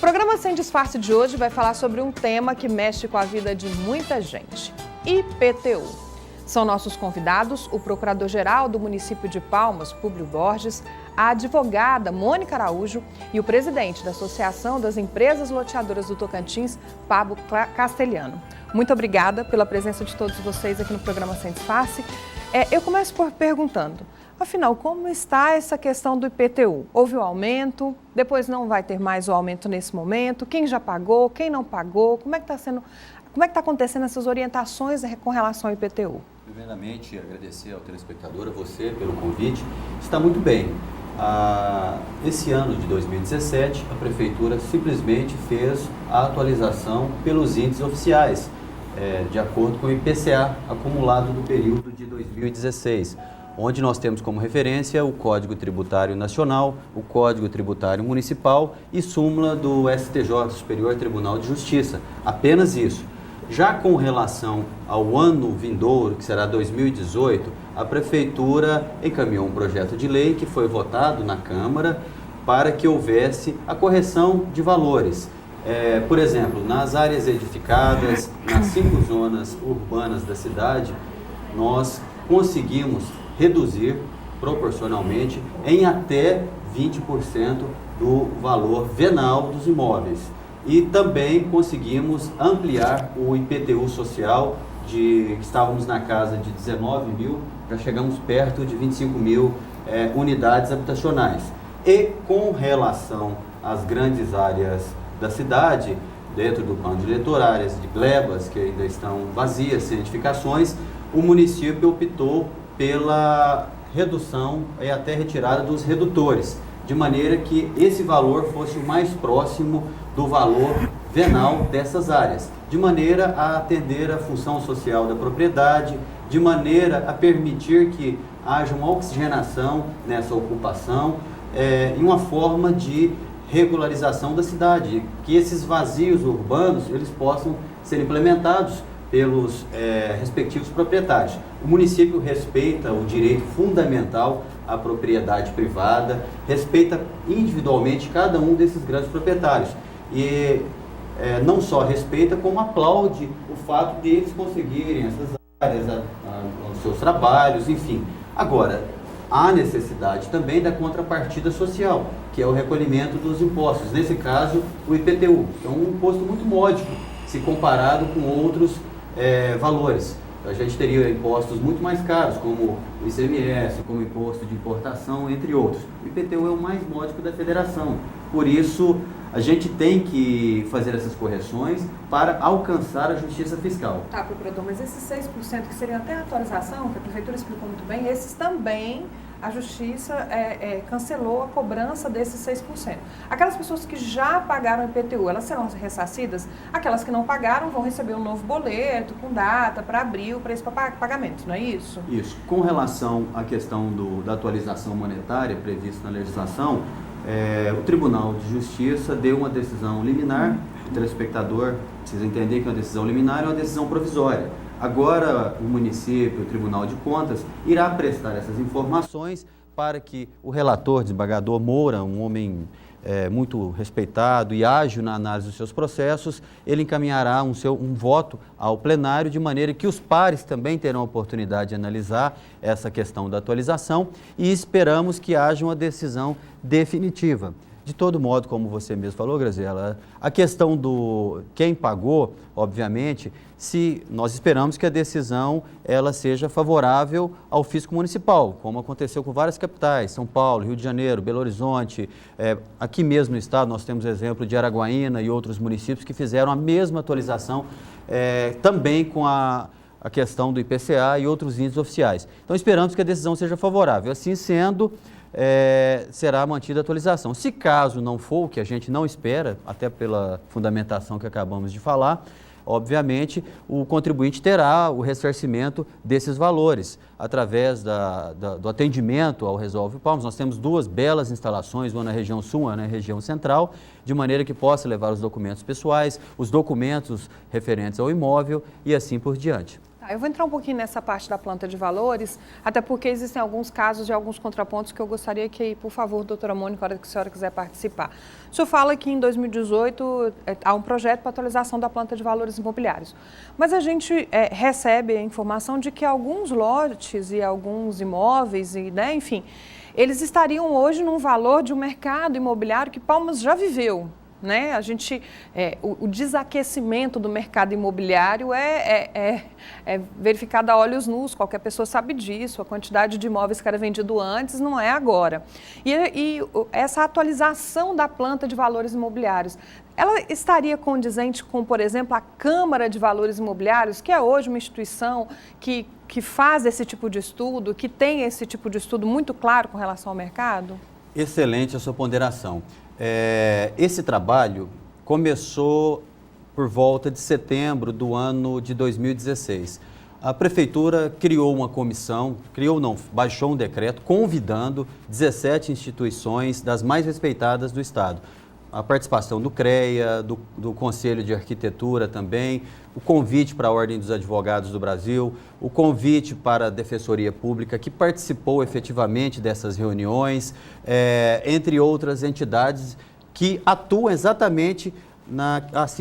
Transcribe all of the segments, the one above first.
programa Sem Disfarce de hoje vai falar sobre um tema que mexe com a vida de muita gente: IPTU. São nossos convidados o Procurador-Geral do município de Palmas, Públio Borges, a advogada Mônica Araújo e o presidente da Associação das Empresas Loteadoras do Tocantins, Pablo Castelhano. Muito obrigada pela presença de todos vocês aqui no programa Sem Disfarce. Eu começo perguntando, afinal, como está essa questão do IPTU? Houve o aumento, depois não vai ter mais o aumento nesse momento, quem já pagou, quem não pagou, como é que está acontecendo essas orientações com relação ao IPTU? Primeiramente, agradecer ao telespectador, a você pelo convite. Está muito bem. Esse ano de 2017, a Prefeitura simplesmente fez a atualização pelos índices oficiais, de acordo com o IPCA acumulado do período de 2016, onde nós temos como referência o Código Tributário Nacional, o Código Tributário Municipal e súmula do STJ, Superior Tribunal de Justiça. Apenas isso. Já com relação ao ano vindouro, que será 2018, a Prefeitura encaminhou um projeto de lei que foi votado na Câmara para que houvesse a correção de valores. Por exemplo, nas áreas edificadas, nas 5 zonas urbanas da cidade, nós conseguimos reduzir proporcionalmente em até 20% do valor venal dos imóveis. E também conseguimos ampliar o IPTU social, que estávamos na casa de 19 mil, já chegamos perto de 25 mil unidades habitacionais. E com relação às grandes áreas da cidade, dentro do plano diretor, áreas de glebas que ainda estão vazias, sem edificações, o município optou pela redução e até retirada dos redutores, de maneira que esse valor fosse o mais próximo do valor venal dessas áreas, de maneira a atender a função social da propriedade, de maneira a permitir que haja uma oxigenação nessa ocupação e uma forma de regularização da cidade, que esses vazios urbanos eles possam ser implementados pelos respectivos proprietários. O município respeita o direito fundamental à propriedade privada, respeita individualmente cada um desses grandes proprietários e não só respeita, como aplaude o fato de eles conseguirem essas áreas, os seus trabalhos, enfim. Agora, há necessidade também da contrapartida social, que é o recolhimento dos impostos, nesse caso o IPTU, que é um imposto muito módico se comparado com outros valores. A gente teria impostos muito mais caros, como o ICMS, como o imposto de importação, entre outros. O IPTU é o mais módico da federação. Por isso, a gente tem que fazer essas correções para alcançar a justiça fiscal. Tá, procurador, mas esses 6% que seriam até a atualização, que a Prefeitura explicou muito bem, esses também a Justiça cancelou a cobrança desses 6%. Aquelas pessoas que já pagaram o IPTU, elas serão ressarcidas? Aquelas que não pagaram vão receber um novo boleto com data para abril, para esse pagamento, não é isso? Isso. Com relação à questão da atualização monetária prevista na legislação, o Tribunal de Justiça deu uma decisão liminar. O telespectador precisa entender que uma decisão liminar é uma decisão provisória. Agora, o município, o Tribunal de Contas, irá prestar essas informações para que o relator, desembargador Moura, um homem muito respeitado e ágil na análise dos seus processos, ele encaminhará um voto ao plenário, de maneira que os pares também terão a oportunidade de analisar essa questão da atualização e esperamos que haja uma decisão definitiva. De todo modo, como você mesmo falou, Graziela, a questão do quem pagou, obviamente, se nós esperamos que a decisão ela seja favorável ao fisco municipal, como aconteceu com várias capitais, São Paulo, Rio de Janeiro, Belo Horizonte, aqui mesmo no estado nós temos exemplo de Araguaína e outros municípios que fizeram a mesma atualização também com a questão do IPCA e outros índices oficiais. Então esperamos que a decisão seja favorável. Assim sendo, será mantida a atualização. Se caso não for, o que a gente não espera, até pela fundamentação que acabamos de falar, obviamente o contribuinte terá o ressarcimento desses valores através do atendimento ao Resolve Palmas. Nós temos 2 belas instalações, uma na região sul, uma na região central, de maneira que possa levar os documentos pessoais, os documentos referentes ao imóvel e assim por diante. Eu vou entrar um pouquinho nessa parte da planta de valores, até porque existem alguns casos de alguns contrapontos que eu gostaria que, por favor, doutora Mônica, a hora que a senhora quiser participar. O senhor fala que em 2018 há um projeto para atualização da planta de valores imobiliários, mas a gente recebe a informação de que alguns lotes e alguns imóveis, enfim, eles estariam hoje num valor de um mercado imobiliário que Palmas já viveu. Né? O desaquecimento do mercado imobiliário é verificado a olhos nus, qualquer pessoa sabe disso, a quantidade de imóveis que era vendido antes não é agora. E essa atualização da planta de valores imobiliários, ela estaria condizente com, por exemplo, a Câmara de Valores Imobiliários, que é hoje uma instituição que faz esse tipo de estudo, que tem esse tipo de estudo muito claro com relação ao mercado? Excelente a sua ponderação. Esse trabalho começou por volta de setembro do ano de 2016. A Prefeitura criou uma comissão, baixou um decreto convidando 17 instituições das mais respeitadas do Estado. A participação do CREA, do Conselho de Arquitetura também, o convite para a Ordem dos Advogados do Brasil, o convite para a Defensoria Pública, que participou efetivamente dessas reuniões, entre outras entidades que atuam exatamente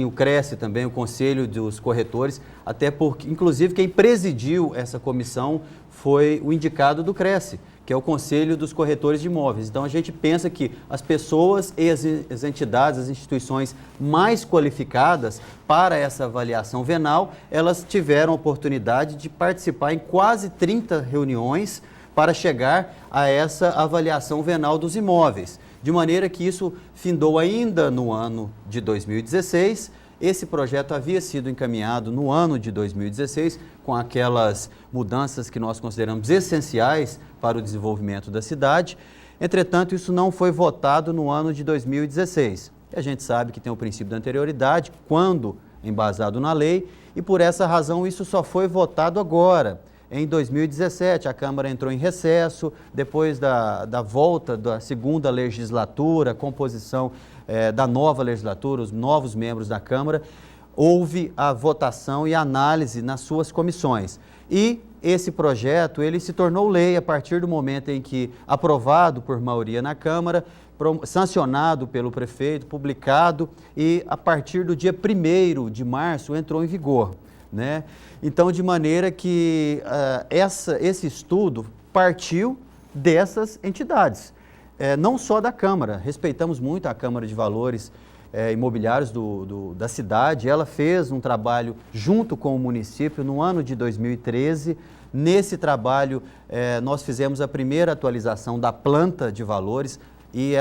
o CRECE também, o Conselho dos Corretores, até porque, inclusive, quem presidiu essa comissão foi o indicado do CRECE, que é o Conselho dos Corretores de Imóveis. Então, a gente pensa que as pessoas e as entidades, as instituições mais qualificadas para essa avaliação venal, elas tiveram a oportunidade de participar em quase 30 reuniões para chegar a essa avaliação venal dos imóveis. De maneira que isso findou ainda no ano de 2016. Esse projeto havia sido encaminhado no ano de 2016, com aquelas mudanças que nós consideramos essenciais para o desenvolvimento da cidade. Entretanto, isso não foi votado no ano de 2016. A gente sabe que tem o princípio da anterioridade, quando embasado na lei, e por essa razão isso só foi votado agora. Em 2017, a Câmara entrou em recesso, depois da volta da segunda legislatura, a composição da nova legislatura, os novos membros da Câmara, houve a votação e a análise nas suas comissões. E esse projeto, ele se tornou lei a partir do momento em que, aprovado por maioria na Câmara, sancionado pelo prefeito, publicado, e a partir do dia 1º de março entrou em vigor, né? Então, de maneira que esse estudo partiu dessas entidades, não só da Câmara. Respeitamos muito a Câmara de Valores Imobiliários da cidade. Ela fez um trabalho junto com o município no ano de 2013. Nesse trabalho, nós fizemos a primeira atualização da planta de valores e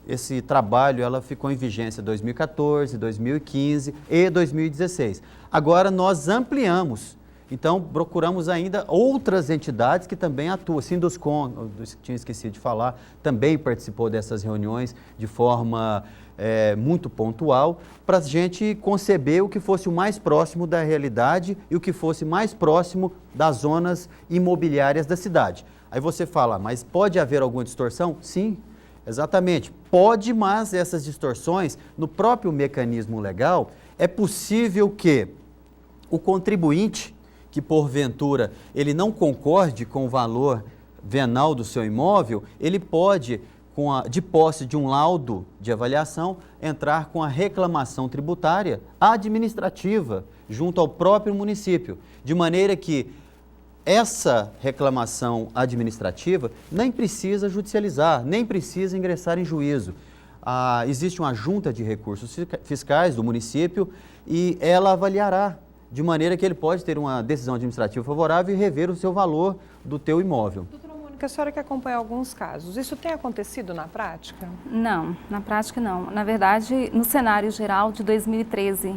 esse trabalho ficou em vigência em 2014, 2015 e 2016. Agora nós ampliamos, então procuramos ainda outras entidades que também atuam. Sinduscon, tinha esquecido de falar, também participou dessas reuniões de forma muito pontual, para a gente conceber o que fosse o mais próximo da realidade e o que fosse mais próximo das zonas imobiliárias da cidade. Aí você fala, mas pode haver alguma distorção? Sim. Exatamente, pode, mas essas distorções, no próprio mecanismo legal, é possível que o contribuinte, que porventura ele não concorde com o valor venal do seu imóvel, ele pode, de posse de um laudo de avaliação, entrar com a reclamação tributária administrativa junto ao próprio município, de maneira que essa reclamação administrativa nem precisa judicializar, nem precisa ingressar em juízo. Existe uma junta de recursos fiscais do município e ela avaliará, de maneira que ele pode ter uma decisão administrativa favorável e rever o seu valor do teu imóvel. Doutora Mônica, a senhora que acompanha alguns casos, isso tem acontecido na prática? Não, na prática não. Na verdade, no cenário geral de 2013,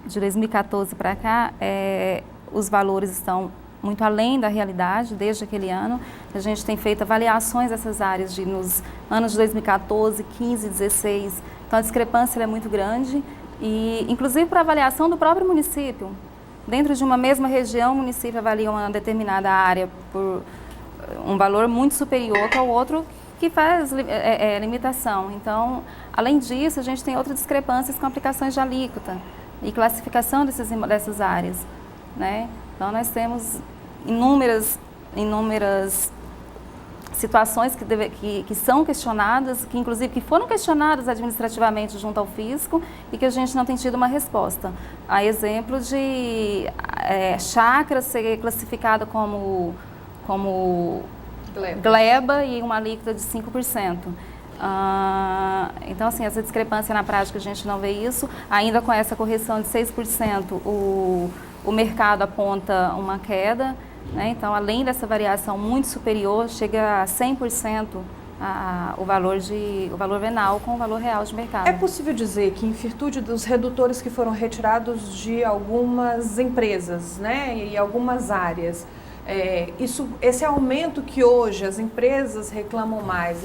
de 2014 para cá, os valores estão muito além da realidade desde aquele ano. A gente tem feito avaliações dessas áreas nos anos de 2014, 15, 16. Então a discrepância é muito grande e inclusive para avaliação do próprio município. Dentro de uma mesma região, o município avalia uma determinada área por um valor muito superior ao outro que faz limitação. Então, além disso, a gente tem outras discrepâncias com aplicações de alíquota e classificação dessas áreas, né? Então, nós temos inúmeras situações que são questionadas, que inclusive que foram questionadas administrativamente junto ao fisco e que a gente não tem tido uma resposta. Há exemplo de chácara ser classificada como gleba e uma alíquota de 5%. Então, assim, essa discrepância na prática a gente não vê isso. Ainda com essa correção de 6%, o mercado aponta uma queda. Né? Então, além dessa variação muito superior, chega a 100% o valor venal com o valor real de mercado. É possível dizer que, em virtude dos redutores que foram retirados de algumas empresas, né, e algumas áreas, esse aumento que hoje as empresas reclamam mais,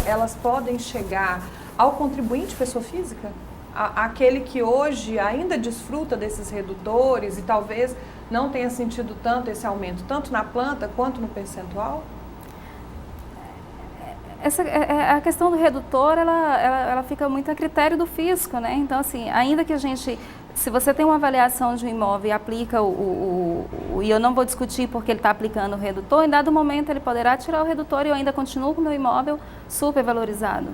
elas podem chegar ao contribuinte pessoa física? Aquele que hoje ainda desfruta desses redutores e talvez não tenha sentido tanto esse aumento, tanto na planta quanto no percentual? A questão do redutor, ela fica muito a critério do fisco, né? Então, assim, ainda que se você tem uma avaliação de um imóvel e aplica e eu não vou discutir porque ele está aplicando o redutor, em dado momento ele poderá tirar o redutor e eu ainda continuo com o meu imóvel supervalorizado.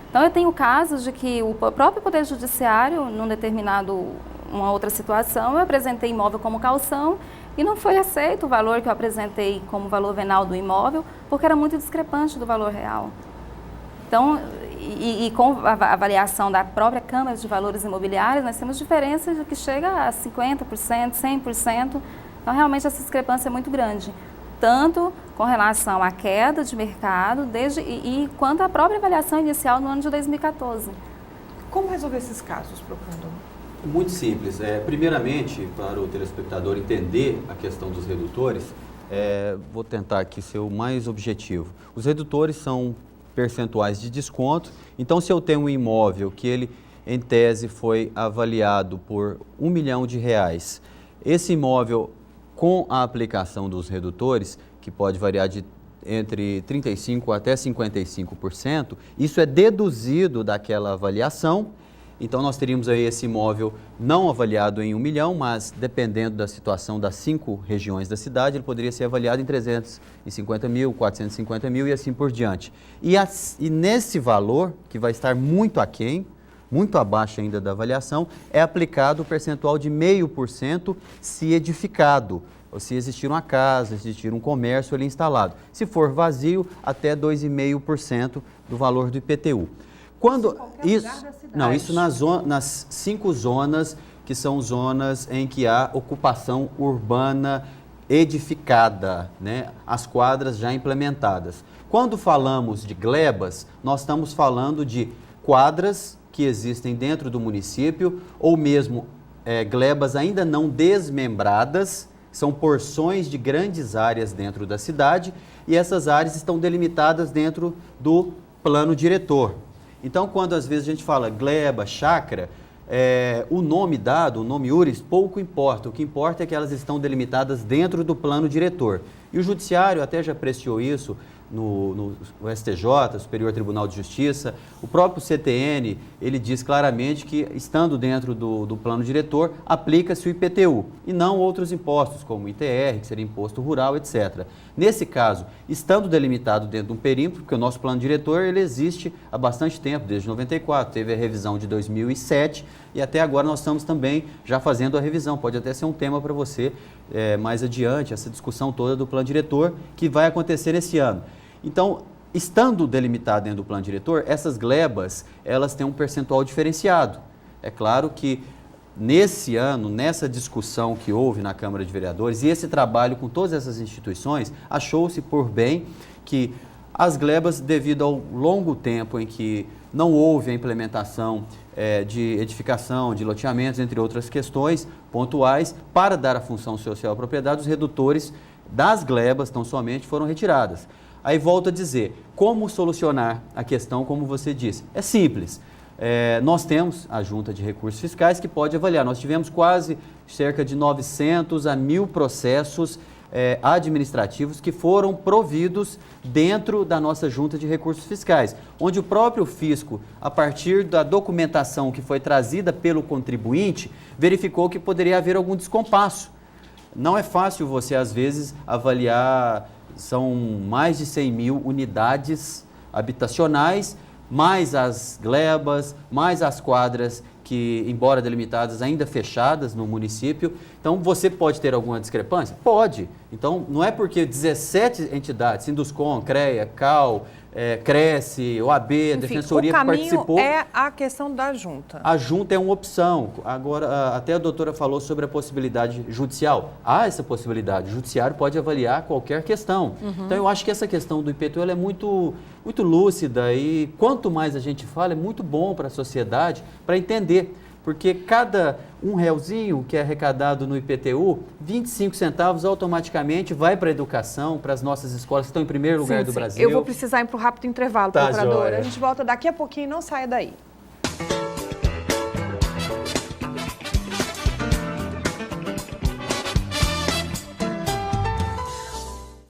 Então, eu tenho casos de que o próprio Poder Judiciário, uma outra situação, eu apresentei imóvel como caução e não foi aceito o valor que eu apresentei como valor venal do imóvel, porque era muito discrepante do valor real. Então, com a avaliação da própria Câmara de Valores Imobiliários, nós temos diferenças que chega a 50%, 100%. Então, realmente, essa discrepância é muito grande, tanto com relação à queda de mercado, quanto à própria avaliação inicial no ano de 2014. Como resolver esses casos, procurador? Muito simples. Primeiramente, para o telespectador entender a questão dos redutores, vou tentar aqui ser o mais objetivo. Os redutores são percentuais de desconto. Então, se eu tenho um imóvel que ele, em tese, foi avaliado por R$1 milhão, esse imóvel, com a aplicação dos redutores, que pode variar entre 35% até 55%, isso é deduzido daquela avaliação. Então, nós teríamos aí esse imóvel não avaliado em R$1 milhão, mas dependendo da situação das 5 regiões da cidade, ele poderia ser avaliado em 350 mil, 450 mil e assim por diante. E nesse valor, que vai estar muito aquém, muito abaixo ainda da avaliação, é aplicado o percentual de 0,5% se edificado, ou se existir uma casa, se existir um comércio ali instalado. Se for vazio, até 2,5% do valor do IPTU. Isso nas 5 zonas, que são zonas em que há ocupação urbana edificada, né? As quadras já implementadas. Quando falamos de glebas, nós estamos falando de quadras que existem dentro do município, ou mesmo glebas ainda não desmembradas, são porções de grandes áreas dentro da cidade, e essas áreas estão delimitadas dentro do plano diretor. Então, quando às vezes a gente fala gleba, chácara, o nome dado, o nome URIS, pouco importa. O que importa é que elas estão delimitadas dentro do plano diretor. E o Judiciário até já apreciou isso no STJ, Superior Tribunal de Justiça. O próprio CTN, ele diz claramente que, estando dentro do plano diretor, aplica-se o IPTU e não outros impostos, como o ITR, que seria imposto rural, etc. Nesse caso, estando delimitado dentro de um perímetro, porque o nosso plano diretor ele existe há bastante tempo, desde 94, teve a revisão de 2007 e até agora nós estamos também já fazendo a revisão. Pode até ser um tema para você mais adiante, essa discussão toda do plano diretor, que vai acontecer esse ano. Então, estando delimitado dentro do plano diretor, essas glebas, elas têm um percentual diferenciado. É claro que nesse ano, nessa discussão que houve na Câmara de Vereadores e esse trabalho com todas essas instituições, achou-se por bem que as glebas, devido ao longo tempo em que não houve a implementação de edificação, de loteamentos, entre outras questões pontuais, para dar a função social à propriedade, os redutores das glebas, tão somente, foram retiradas. Aí volto a dizer, como solucionar a questão, como você disse? É simples. Nós temos a Junta de Recursos Fiscais que pode avaliar. Nós tivemos quase cerca de 900 a 1.000 processos administrativos que foram providos dentro da nossa Junta de Recursos Fiscais, onde o próprio fisco, a partir da documentação que foi trazida pelo contribuinte, verificou que poderia haver algum descompasso. não é fácil você, às vezes, avaliar, são mais de 100 mil unidades habitacionais, mais as glebas, mais as quadras que, embora delimitadas, ainda fechadas no município. Então, você pode ter alguma discrepância? Pode. Então, não é porque 17 entidades, Sinduscom, CREA, CAL, Cresce, OAB, enfim, Defensoria, que participou. O caminho é a questão da junta. A junta é uma opção. Agora, até a doutora falou sobre a possibilidade judicial. Há essa possibilidade. O judiciário pode avaliar qualquer questão. Então, eu acho que essa questão do IPTU ela é muito lúcida e quanto mais a gente fala, é muito bom para a sociedade para entender. Porque cada R$1 que é arrecadado no IPTU, 25 centavos automaticamente vai para a educação, para as nossas escolas que estão em primeiro lugar do Brasil. Eu vou precisar ir para o rápido intervalo, Tá, procuradora. joia. A gente volta daqui a pouquinho, não saia daí.